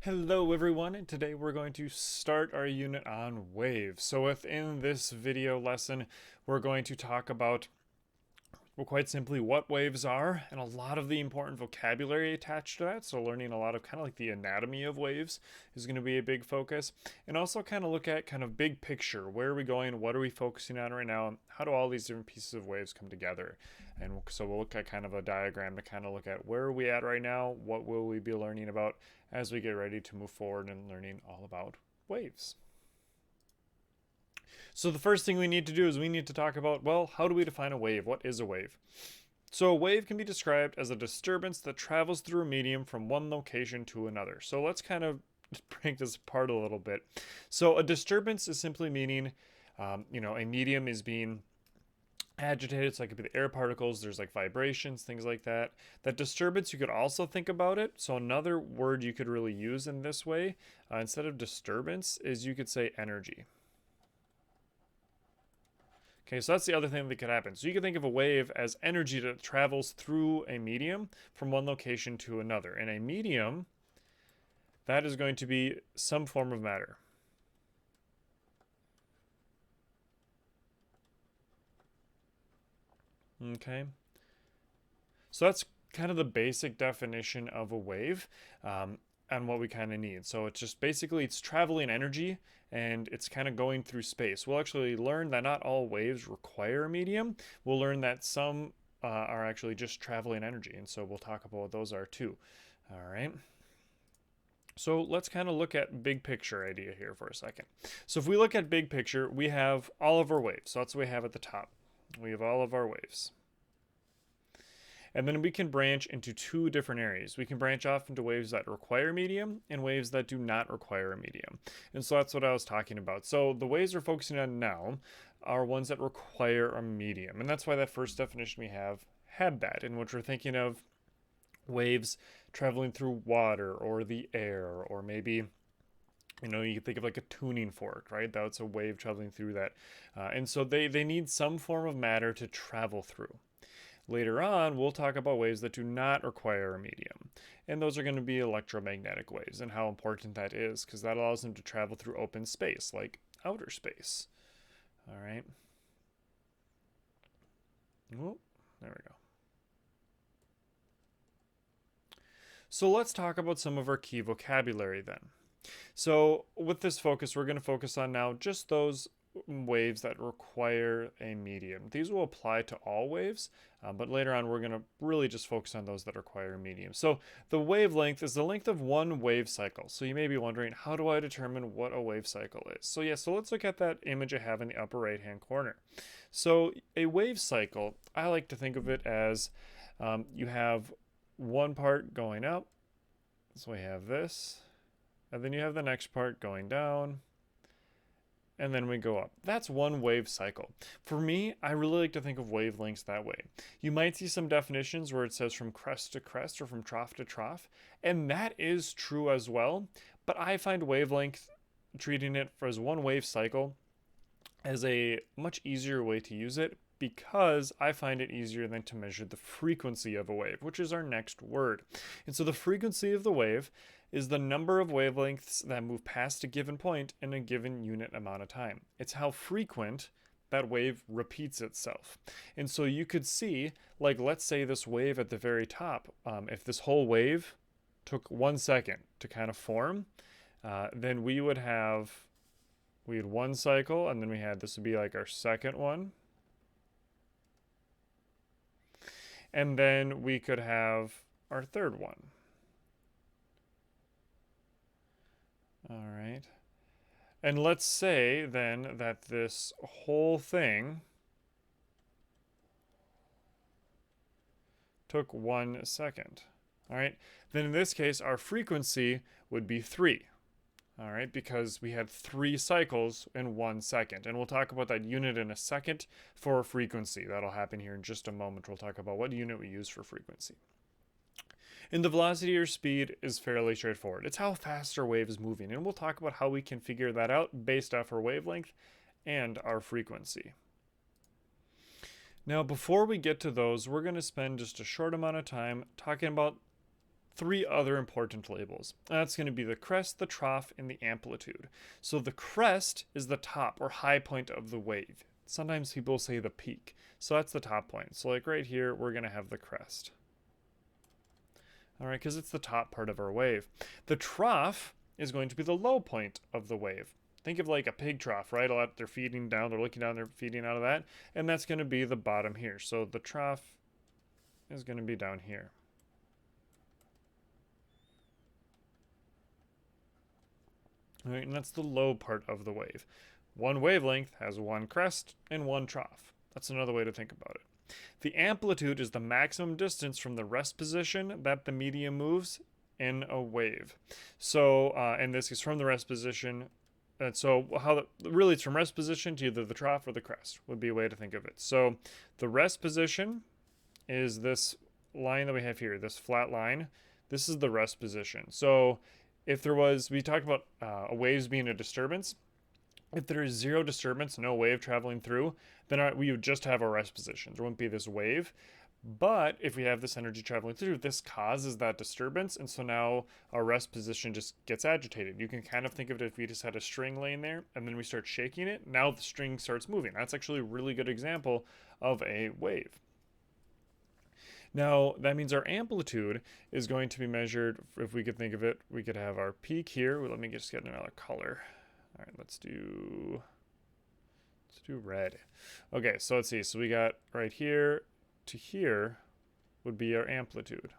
Hello everyone, and today we're going to start our unit on waves. So within this video lesson, we're going to talk about, well, quite simply what waves are and a lot of the important vocabulary attached to that. So learning a lot of kind of like the anatomy of waves is going to be a big focus, and also kind of look at kind of big picture. Where are we going? What are we focusing on right now? How do all these different pieces of waves come together? And so we'll look at kind of a diagram to kind of look at where are we at right now? What will we be learning about as we get ready to move forward and learning all about waves? So the first thing we need to do is we need to talk about, well, how do we define a wave? What is a wave? So a wave can be described as a disturbance that travels through a medium from one location to another. So let's kind of break this apart a little bit. So a disturbance is simply meaning, a medium is being agitated, so it could be the air particles, there's like vibrations, things like that. That disturbance, you could also think about it. So another word you could really use in this way, instead of disturbance, is you could say energy. Okay, so that's the other thing that could happen. So you can think of a wave as energy that travels through a medium from one location to another. And a medium, that is going to be some form of matter. Okay, so that's kind of the basic definition of a wave. And what we kind of need. So it's just basically it's traveling energy and it's kind of going through space. We'll actually learn that not all waves require a medium. We'll learn that some are actually just traveling energy, and so we'll talk about what those are too. All right. So let's kind of look at big picture idea here for a second. So if we look at big picture, we have all of our waves. So that's what we have at the top. We have all of our waves. And then we can branch into two different areas. We can branch off into waves that require a medium and waves that do not require a medium. And so that's what I was talking about. So the waves we're focusing on now are ones that require a medium. And that's why that first definition we have had that, in which we're thinking of waves traveling through water or the air, or maybe you can think of like a tuning fork, right? That's a wave traveling through that. And so they need some form of matter to travel through. Later on, we'll talk about waves that do not require a medium. And those are going to be electromagnetic waves and how important that is, because that allows them to travel through open space, like outer space. All right. Oh, there we go. So let's talk about some of our key vocabulary then. So with this focus, we're going to focus on now just those waves that require a medium. These will apply to all waves, but later on we're going to really just focus on those that require a medium. So the wavelength is the length of one wave cycle. So you may be wondering, how do I determine what a wave cycle is? So so let's look at that image I have in the upper right hand corner. So a wave cycle, I like to think of it as you have one part going up, so we have this, and then you have the next part going down, and then we go up. That's one wave cycle. For me, I really like to think of wavelengths that way. You might see some definitions where it says from crest to crest or from trough to trough, and that is true as well, but I find wavelength, treating it as one wave cycle, as a much easier way to use it, because I find it easier than to measure the frequency of a wave, which is our next word. And so the frequency of the wave is the number of wavelengths that move past a given point in a given unit amount of time. It's how frequent that wave repeats itself. And so you could see, like, let's say this wave at the very top, if this whole wave took 1 second to kind of form, then we had one cycle, and then this would be like our second one. And then we could have our third one. All right. And let's say then that this whole thing took 1 second. All right. Then in this case, our frequency would be 3. All right, because we had 3 cycles in 1 second. And we'll talk about that unit in a second for frequency. That'll happen here in just a moment. We'll talk about what unit we use for frequency. And the velocity or speed is fairly straightforward. It's how fast our wave is moving. And we'll talk about how we can figure that out based off our wavelength and our frequency. Now, before we get to those, we're going to spend just a short amount of time talking about three other important labels. That's going to be the crest, the trough, and the amplitude. So the crest is the top or high point of the wave. Sometimes people say the peak. So that's the top point. So like right here, we're going to have the crest. All right, because it's the top part of our wave. The trough is going to be the low point of the wave. Think of like a pig trough, right? They're feeding down, they're looking down, they're feeding out of that. And that's going to be the bottom here. So the trough is going to be down here. All right, and that's the low part of the wave. One wavelength has one crest and one trough. That's another way to think about it. The amplitude is the maximum distance from the rest position that the medium moves in a wave. So, and this is from the rest position. And so really it's from rest position to either the trough or the crest would be a way to think of it. So the rest position is this line that we have here, this flat line. This is the rest position. So if there was, we talked about waves being a disturbance. If there is zero disturbance, no wave traveling through, then we would just have a rest position. There wouldn't be this wave. But if we have this energy traveling through, this causes that disturbance, and so now our rest position just gets agitated. You can kind of think of it if we just had a string laying there, and then we start shaking it. Now the string starts moving. That's actually a really good example of a wave. Now, that means our amplitude is going to be measured, if we could think of it, we could have our peak here. Let me just get another color. All right, let's do red. Okay, so let's see. So we got right here to here would be our amplitude.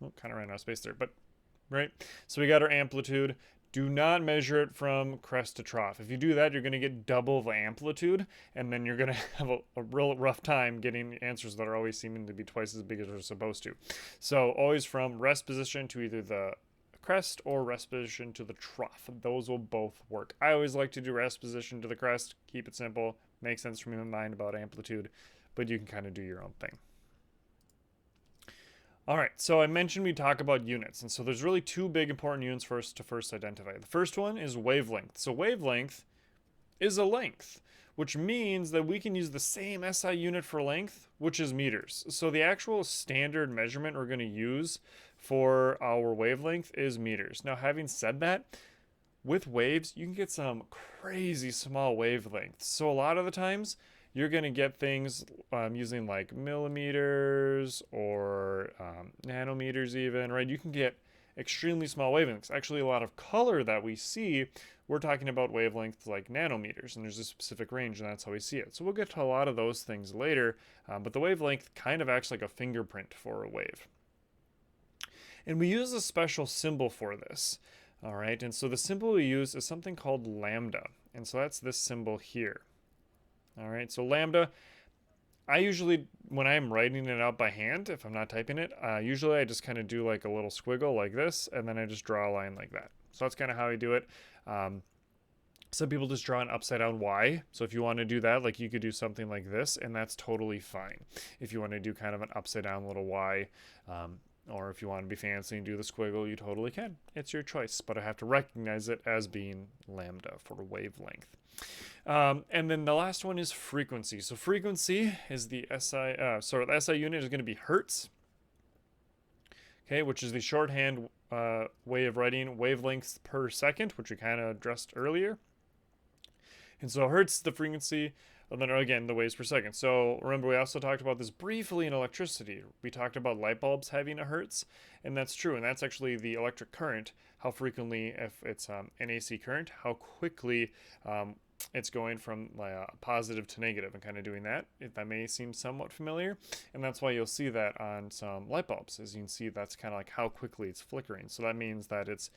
Oh, kind of ran out of space there, but right. So we got our amplitude. Do not measure it from crest to trough. If you do that, you're going to get double the amplitude, and then you're going to have a real rough time getting answers that are always seeming to be twice as big as they're supposed to. So always from rest position to either the crest or rest position to the trough. Those will both work. I always like to do rest position to the crest. Keep it simple. Makes sense from your mind about amplitude, but you can kind of do your own thing. All right, so I mentioned we talk about units, and so there's really two big important units for us to first identify. The first one is wavelength. So wavelength is a length, which means that we can use the same SI unit for length, which is meters. So the actual standard measurement we're going to use for our wavelength is meters. Now, having said that, with waves, you can get some crazy small wavelengths. So a lot of the times, you're going to get things using like millimeters or nanometers even, right? You can get extremely small wavelengths. Actually, a lot of color that we see, we're talking about wavelengths like nanometers, and there's a specific range, and that's how we see it. So we'll get to a lot of those things later, but the wavelength kind of acts like a fingerprint for a wave. And we use a special symbol for this, all right? And so the symbol we use is something called lambda, and so that's this symbol here. All right, so lambda, I usually, when I'm writing it out by hand, if I'm not typing it, usually I just kind of do like a little squiggle like this, and then I just draw a line like that. So that's kind of how I do it. Some people just draw an upside down Y. So if you want to do that, like you could do something like this, and that's totally fine. If you want to do kind of an upside down little Y, or if you want to be fancy and do the squiggle, you totally can. It's your choice, but I have to recognize it as being lambda for wavelength. And then the last one is frequency. So frequency is the the SI unit is going to be hertz, okay, which is the shorthand way of writing wavelengths per second, which we kind of addressed earlier. And so hertz is the frequency, and then again, the waves per second. So remember, we also talked about this briefly in electricity. We talked about light bulbs having a hertz, and that's true. And that's actually the electric current, how frequently, if it's an AC current, how quickly it's going from positive to negative and kind of doing that. If that may seem somewhat familiar. And that's why you'll see that on some light bulbs. As you can see, that's kind of like how quickly it's flickering. So that means that it's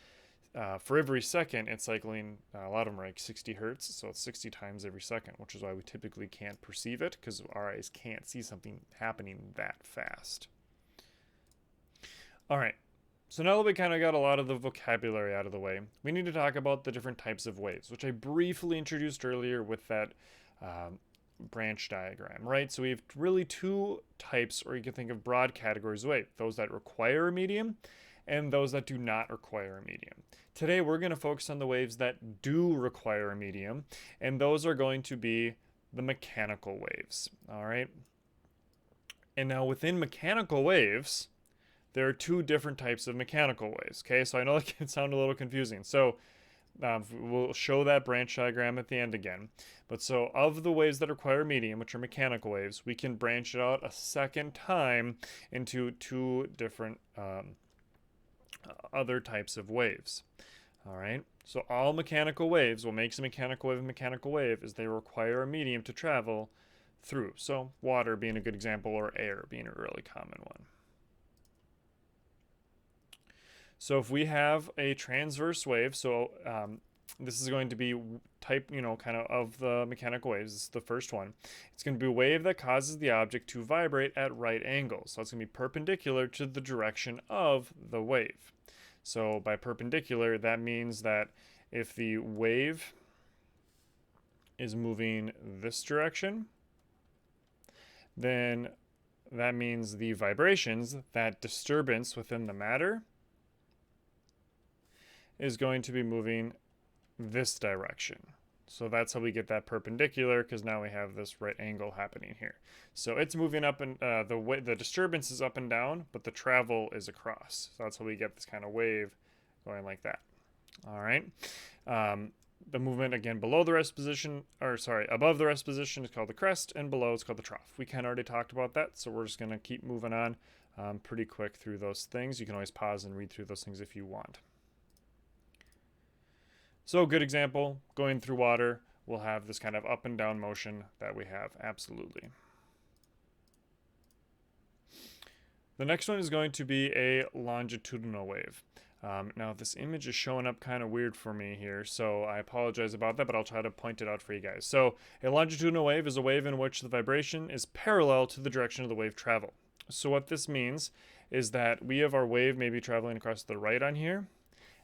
for every second, it's cycling, a lot of them are like 60 hertz, so it's 60 times every second, which is why we typically can't perceive it, because our eyes can't see something happening that fast. All right, so now that we kind of got a lot of the vocabulary out of the way, we need to talk about the different types of waves, which I briefly introduced earlier with that branch diagram, right? So we have really two types, or you can think of broad categories of wave, those that require a medium and those that do not require a medium. Today we're going to focus on the waves that do require a medium, and those are going to be the mechanical waves, all right? And now within mechanical waves, there are two different types of mechanical waves. Okay, so I know it can sound a little confusing. So we'll show that branch diagram at the end again. But so of the waves that require a medium, which are mechanical waves, we can branch it out a second time into two different other types of waves. All right, so all mechanical waves, what makes a mechanical wave is they require a medium to travel through. So water being a good example, or air being a really common one. So if we have a transverse wave, so this is going to be type, kind of the mechanical waves. This is the first one. It's going to be a wave that causes the object to vibrate at right angles. So it's going to be perpendicular to the direction of the wave. So by perpendicular, that means that if the wave is moving this direction, then that means the vibrations, that disturbance within the matter, is going to be moving this direction. So that's how we get that perpendicular, because now we have this right angle happening here. So it's moving up, and the disturbance is up and down, but the travel is across. So that's how we get this kind of wave going like that. All right. The movement again below the rest position, or sorry, above the rest position is called the crest, and below is called the trough. We kind of already talked about that, so we're just going to keep moving on pretty quick through those things. You can always pause and read through those things if you want. So a good example, going through water, we'll have this kind of up and down motion that we have, absolutely. The next one is going to be a longitudinal wave. Now this image is showing up kind of weird for me here, so I apologize about that, but I'll try to point it out for you guys. So a longitudinal wave is a wave in which the vibration is parallel to the direction of the wave travel. So what this means is that we have our wave maybe traveling across the right on here,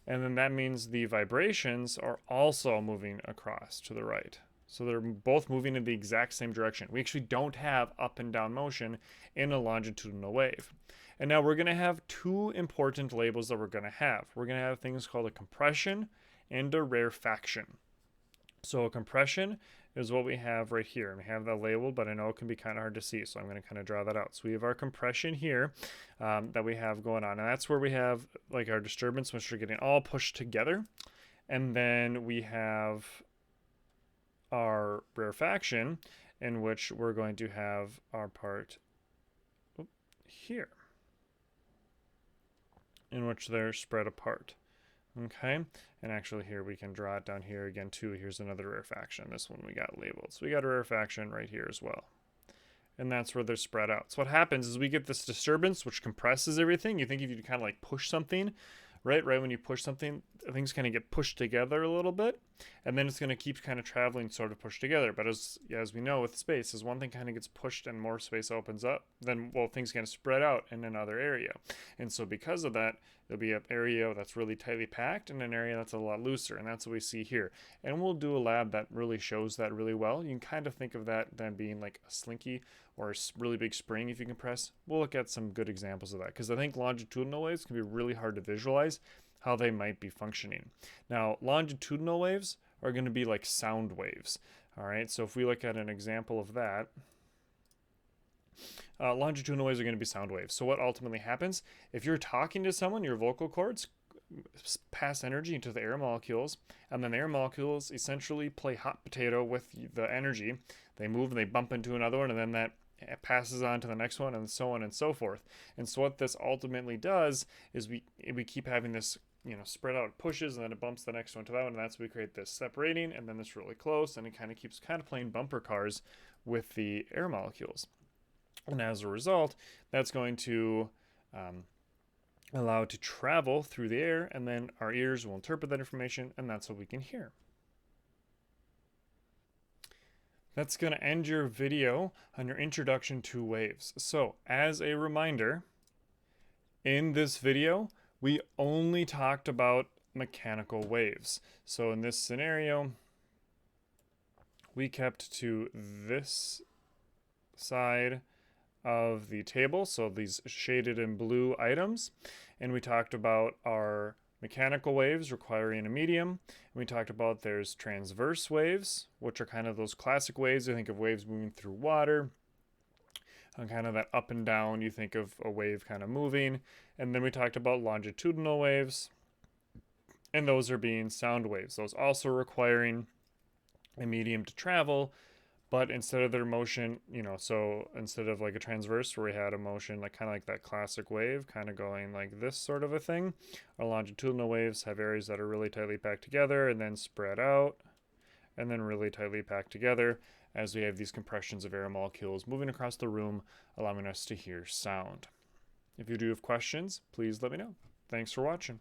and then that means the vibrations are also moving across to the right. So they're both moving in the exact same direction. We actually don't have up and down motion in a longitudinal wave. And now we're going to have two important labels that we're going to have. We're going to have things called a compression and a rarefaction. So a compression is what we have right here. And we have that labeled, but I know it can be kind of hard to see, so I'm going to kind of draw that out. So we have our compression here that we have going on. And that's where we have like our disturbance, which are getting all pushed together. And then we have our rarefaction, in which we're going to have our part here, in which they're spread apart. Okay, and actually here we can draw it down here again too. Here's another rarefaction. This one we got labeled. So we got a rarefaction right here as well. And that's where they're spread out. So what happens is we get this disturbance which compresses everything. You think if you kind of like push something, right when you push something, things kind of get pushed together a little bit, and then it's going to keep kind of traveling sort of pushed together. But as we know with space, as one thing kind of gets pushed and more space opens up, then things kind of spread out in another area. And so because of that, there'll be an area that's really tightly packed and an area that's a lot looser, and that's what we see here. And we'll do a lab that really shows that really well. You can kind of think of that then being like a slinky or a really big spring if you compress. We'll look at some good examples of that, because I think longitudinal waves can be really hard to visualize how they might be functioning. Now, longitudinal waves are going to be like sound waves. All right, so if we look at an example of that, longitudinal waves are going to be sound waves. So what ultimately happens, if you're talking to someone, your vocal cords pass energy into the air molecules, and then the air molecules essentially play hot potato with the energy. They move and they bump into another one, and then that passes on to the next one, and so on and so forth. And so what this ultimately does is we keep having this spread out pushes, and then it bumps the next one to that one, and that's where we create this separating, and then this really close, and it kind of keeps playing bumper cars with the air molecules. And as a result, that's going to allow it to travel through the air, and then our ears will interpret that information, and that's what we can hear. That's going to end your video on your introduction to waves. So, as a reminder, in this video, we only talked about mechanical waves. So in this scenario, we kept to this side of the table, so these shaded in blue items, and we talked about our mechanical waves requiring a medium, and we talked about there's transverse waves, which are kind of those classic waves. You think of waves moving through water. On kind of that up and down, you think of a wave kind of moving. And then we talked about longitudinal waves, and those are being sound waves. Those also requiring a medium to travel, but instead of their motion, so instead of like a transverse where we had a motion like kind of like that classic wave kind of going like this sort of a thing, our longitudinal waves have areas that are really tightly packed together and then spread out and then really tightly packed together as we have these compressions of air molecules moving across the room, allowing us to hear sound. If you do have questions, please let me know. Thanks for watching.